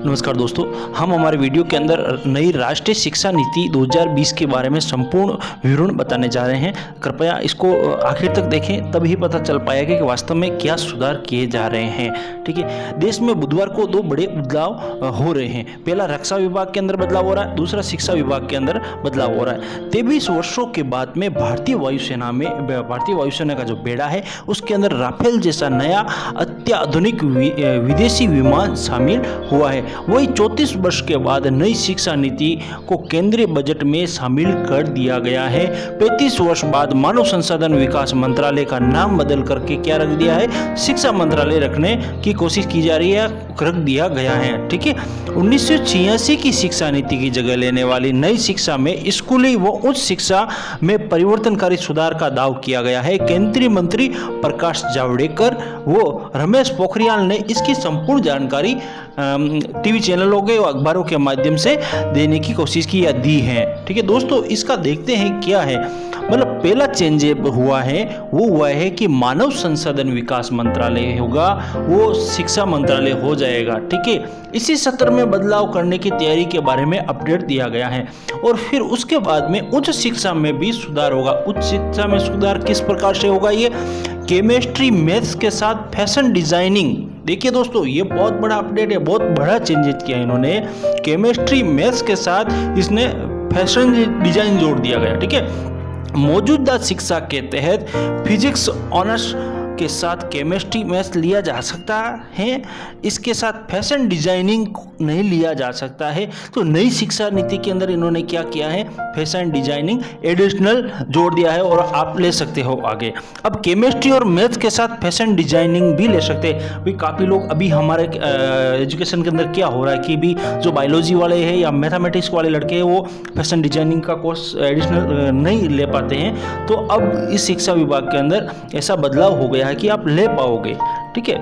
नमस्कार दोस्तों, हम हमारे वीडियो के अंदर नई राष्ट्रीय शिक्षा नीति 2020 के बारे में संपूर्ण विवरण बताने जा रहे हैं। कृपया इसको आखिर तक देखें, तभी पता चल पाएगा कि वास्तव में क्या सुधार किए जा रहे हैं। ठीक है, देश में बुधवार को दो बड़े बदलाव हो रहे हैं। पहला रक्षा विभाग के अंदर बदलाव हो रहा है, दूसरा शिक्षा विभाग के अंदर बदलाव हो रहा है। 23 वर्षों के बाद में भारतीय वायुसेना का जो बेड़ा है उसके अंदर राफेल जैसा नया अत्याधुनिक विदेशी विमान शामिल हुआ है। वही 34 वर्ष के बाद नई शिक्षा नीति को केंद्रीय बजट में शामिल कर दिया गया है। 35 वर्ष बाद मानव संसाधन विकास मंत्रालय का नाम बदल करके क्या रख दिया है, शिक्षा मंत्रालय रखने की कोशिश की जा रही है, रख दिया गया है। ठीक है, 1986 की शिक्षा नीति की जगह लेने वाली नई शिक्षा में स्कूली व उच्च शिक्षा में परिवर्तनकारी सुधार का दाव किया गया है। केंद्रीय मंत्री प्रकाश जावड़ेकर व रमेश पोखरियाल ने इसकी संपूर्ण जानकारी टीवी चैनलों के और अखबारों के माध्यम से देने की कोशिश की या दी है। ठीक है दोस्तों, इसका देखते हैं क्या है। मतलब पहला चेंज हुआ है वो हुआ है कि मानव संसाधन विकास मंत्रालय होगा, वो शिक्षा मंत्रालय हो जाएगा। ठीक है, इसी सत्र में बदलाव करने की तैयारी के बारे में अपडेट दिया गया है। और फिर उसके बाद में उच्च शिक्षा में भी सुधार होगा। उच्च शिक्षा में सुधार किस प्रकार से होगा, ये केमिस्ट्री मैथ्स के साथ फैशन डिजाइनिंग। देखिए दोस्तों, ये बहुत बड़ा अपडेट है, बहुत बड़ा चेंजेस किया है इन्होंने। केमिस्ट्री मैथ्स के साथ इसने फैशन डिजाइन जोड़ दिया गया। ठीक है, मौजूदा शिक्षा के तहत फिजिक्स ऑनर्स के साथ केमिस्ट्री मैथ्स लिया जा सकता है, इसके साथ फैशन डिजाइनिंग नहीं लिया जा सकता है। तो नई शिक्षा नीति के अंदर इन्होंने क्या किया है, फैशन डिजाइनिंग एडिशनल जोड़ दिया है और आप ले सकते हो आगे। अब केमिस्ट्री और मैथ्स के साथ फैशन डिजाइनिंग भी ले सकते हैं। भी काफ़ी लोग अभी हमारे एजुकेशन के अंदर क्या हो रहा है कि भी जो बायोलॉजी वाले हैं या मैथमेटिक्स वाले लड़के हैं वो फैशन डिजाइनिंग का कोर्स एडिशनल नहीं ले पाते हैं। तो अब इस शिक्षा विभाग के अंदर ऐसा बदलाव हो गया है कि आप ले पाओगे। ठीक है,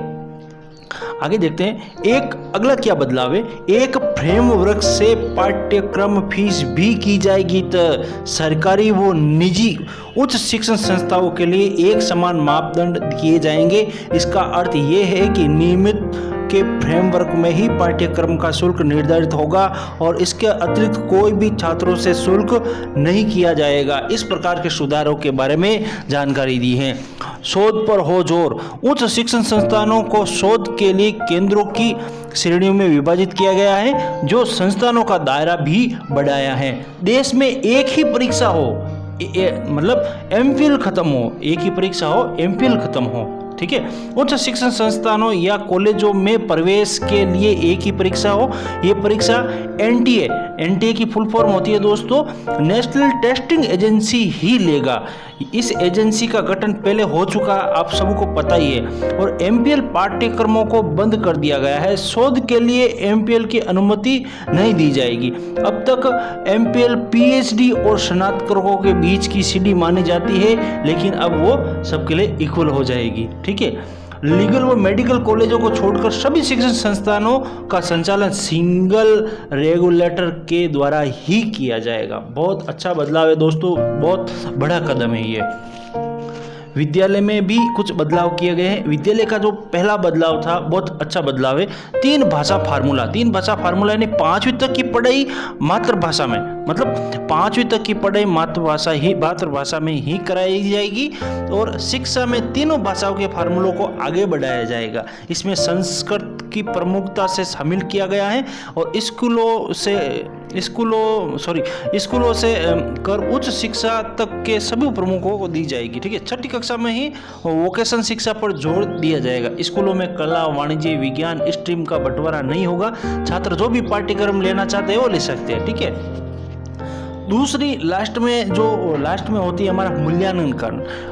आगे देखते हैं एक अगला क्या बदलाव है। एक फ्रेमवर्क से पाठ्यक्रम फीस भी की जाएगी। तो सरकारी व निजी उच्च शिक्षण संस्थाओं के लिए एक समान मापदंड किए जाएंगे। इसका अर्थ ये है कि नियमित के फ्रेमवर्क में ही पाठ्यक्रम का शुल्क निर्धारित होगा और इसके अतिरिक्त कोई भी छात्रों से शुल्क नहीं किया जाएगा। इस प्रकार के सुधारों के बारे में जानकारी दी है। शोध पर हो जोर। उच्च शिक्षण संस्थानों को शोध के लिए केंद्रों की श्रेणियों में विभाजित किया गया है, जो संस्थानों का दायरा भी बढ़ाया है। देश में एक ही परीक्षा हो, मतलब एमफिल खत्म हो, एक ही परीक्षा हो, एमफिल खत्म हो। ठीक है, उच्च शिक्षण संस्थानों या कॉलेजों में प्रवेश के लिए एक ही परीक्षा हो। ये परीक्षा एनटीए की फुल फॉर्म होती है दोस्तों, नेशनल टेस्टिंग एजेंसी ही लेगा। इस एजेंसी का गठन पहले हो चुका, आप सबको पता ही है। और एमपीएल पाठ्यक्रमों को बंद कर दिया गया है। शोध के लिए एमपीएल की अनुमति नहीं दी जाएगी। अब तक एमपीएल पीएचडी और स्नातकों के बीच की सीढ़ी मानी जाती है, लेकिन अब वो सबके लिए इक्वल हो जाएगी। ठीक है, लीगल व मेडिकल कॉलेजों को छोड़कर सभी शिक्षण संस्थानों का संचालन सिंगल रेगुलेटर के द्वारा ही किया जाएगा। बहुत अच्छा बदलाव है दोस्तों, बहुत बड़ा कदम है ये। विद्यालय में भी कुछ बदलाव किए गए हैं। विद्यालय का जो पहला बदलाव था बहुत अच्छा बदलाव है। 3 भाषा फार्मूला यानी 5वीं तक की पढ़ाई मातृभाषा में, मतलब 5वीं तक की पढ़ाई मातृभाषा में ही कराई जाएगी। और शिक्षा में तीनों भाषाओं के फार्मूलों को आगे बढ़ाया जाएगा। इसमें संस्कृत की प्रमुखता से शामिल किया गया है और स्कूलों से कर उच्च शिक्षा तक के सभी प्रमुखों को दी जाएगी। ठीक है, 6ठी कक्षा में ही वोकेशन शिक्षा पर जोर दिया जाएगा। स्कूलों में कला, वाणिज्य, विज्ञान स्ट्रीम का बंटवारा नहीं होगा। छात्र जो भी पाठ्यक्रम लेना चाहते हैं वो ले सकते हैं। ठीक है, दूसरी लास्ट में होती है हमारा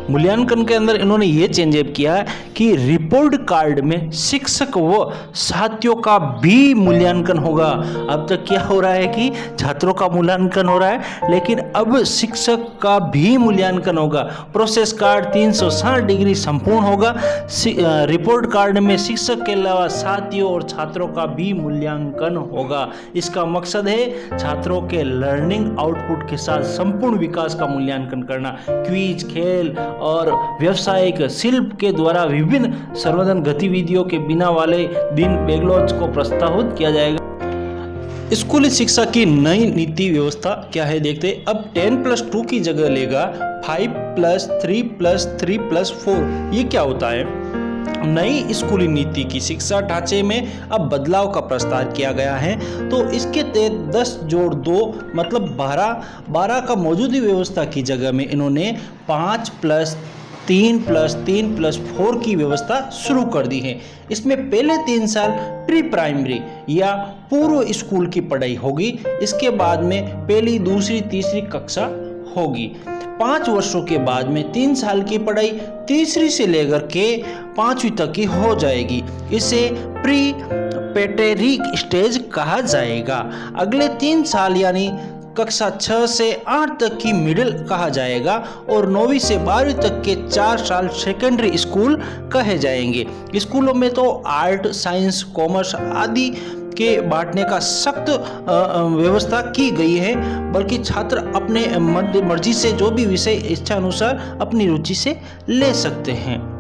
मूल्यांकन के अंदर इन्होंने ये चेंज किया है कि रिपोर्ट कार्ड में शिक्षक व साथियों का भी मूल्यांकन होगा। अब तक क्या हो रहा है कि छात्रों का मूल्यांकन हो रहा है, लेकिन अब शिक्षक का भी मूल्यांकन होगा। प्रोसेस कार्ड 360 डिग्री संपूर्ण होगा। रिपोर्ट कार्ड में शिक्षक के अलावा साथियों और छात्रों का भी मूल्यांकन होगा। इसका मकसद है छात्रों के लर्निंग आउटपुट के साथ संपूर्ण विकास का मूल्यांकन करना। क्विज, खेल और व्यावसायिक शिल्प के द्वारा विभिन्न सर्वोदन गतिविधियों के बिना वाले दिन बैकलॉग को प्रस्तावित किया जाएगा। स्कूली शिक्षा की नई नीति व्यवस्था क्या है देखते हैं। अब 10+2 की जगह लेगा 5+3+3+4। ये क्या होता है? नई स्कूली नीति की शिक्षा ढांचे में अब बदलाव का प्रस्ताव किया गया है। तो इसके तहत 10+2 मतलब 12 का मौजूदा व्यवस्था की जगह में इन्होंने 5+3+3+4 की व्यवस्था शुरू कर दी है। इसमें पहले 3 साल प्री प्राइमरी या पूर्व स्कूल की पढ़ाई होगी। इसके बाद में पहली, दूसरी, तीसरी कक्षा होगी। 5 वर्षों के बाद में 3 साल की पढ़ाई तीसरी से लेकर के 5वीं तक की हो जाएगी। इसे प्री पेटेरिक स्टेज कहा जाएगा। अगले 3 साल यानी कक्षा 6 से 8 तक की मिडिल कहा जाएगा और 9वीं से 12वीं तक के 4 साल सेकेंडरी स्कूल कहे जाएंगे। स्कूलों में तो आर्ट, साइंस, कॉमर्स आदि के बांटने का सख्त व्यवस्था की गई है, बल्कि छात्र अपने मर्जी से जो भी विषय इच्छा अनुसार अपनी रुचि से ले सकते हैं।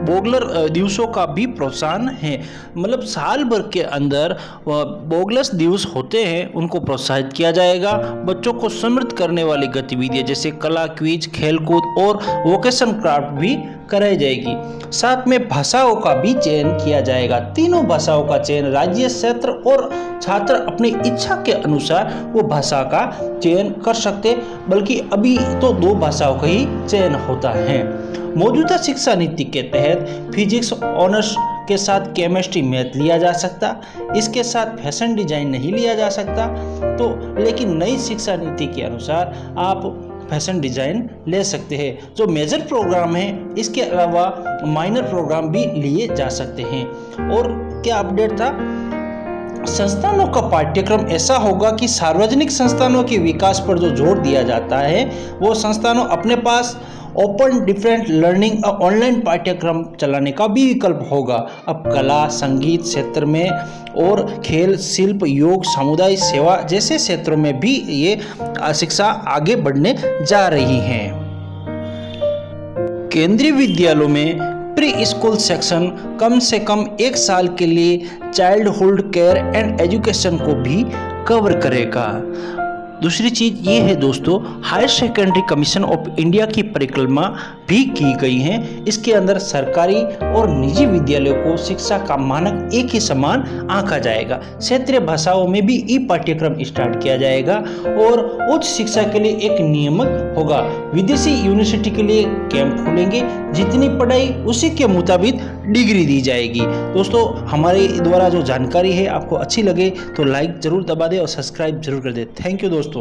बोगलर दिवसों का भी प्रोत्साहन है, मतलब साल भर के अंदर बोगलस दिवस होते हैं, उनको प्रोत्साहित किया जाएगा। बच्चों को समृद्ध करने वाली गतिविधियां जैसे कला, क्विज, खेलकूद और वोकेशन क्राफ्ट भी कराई जाएगी। साथ में भाषाओं का भी चयन किया जाएगा। तीनों भाषाओं का चयन राज्य, क्षेत्र और छात्र अपनी इच्छा के अनुसार वो भाषा का चयन कर सकते, बल्कि अभी तो 2 भाषाओं का ही चयन होता है। मौजूदा शिक्षा नीति के तहत फिजिक्स ऑनर्स के साथ केमिस्ट्री, मैथ लिया जा सकता, इसके साथ फैशन डिजाइन नहीं लिया जा सकता। तो लेकिन नई शिक्षा नीति के अनुसार आप फैशन डिजाइन ले सकते हैं। जो मेजर प्रोग्राम है, इसके अलावा माइनर प्रोग्राम भी लिए जा सकते हैं। और क्या अपडेट था? संस्थानों का पाठ्यक्रम ऐसा होगा कि सार्वजनिक संस्थानों के विकास पर जो जोर दिया जाता है, वो संस्थानों अपने पास ओपन डिफरेंट लर्निंग ऑनलाइन पाठ्यक्रम चलाने का भी विकल्प होगा। अब कला, संगीत क्षेत्र में और खेल, शिल्प, योग, सामुदायिक सेवा जैसे क्षेत्रों में भी ये शिक्षा आगे बढ़ने जा रही है। केंद्रीय विद्यालयों में प्री स्कूल सेक्शन कम से कम 1 साल के लिए चाइल्डहुड केयर एंड एजुकेशन को भी कवर करेगा। दूसरी चीज ये है दोस्तों, higher secondary commission of India की परिकल्पना भी की गई है। इसके अंदर सरकारी और निजी विद्यालयों को शिक्षा का मानक एक ही समान आंका जाएगा। क्षेत्रीय भाषाओं में भी ई पाठ्यक्रम स्टार्ट किया जाएगा और उच्च शिक्षा के लिए एक नियामक होगा। विदेशी यूनिवर्सिटी के लिए कैंप खुलेंगे, जितनी पढ़ाई उसी के मुताबिक डिग्री दी जाएगी। दोस्तों, हमारे द्वारा जो जानकारी है आपको अच्छी लगे तो लाइक जरूर दबा दें और सब्सक्राइब जरूर कर दें। थैंक यू दोस्तों।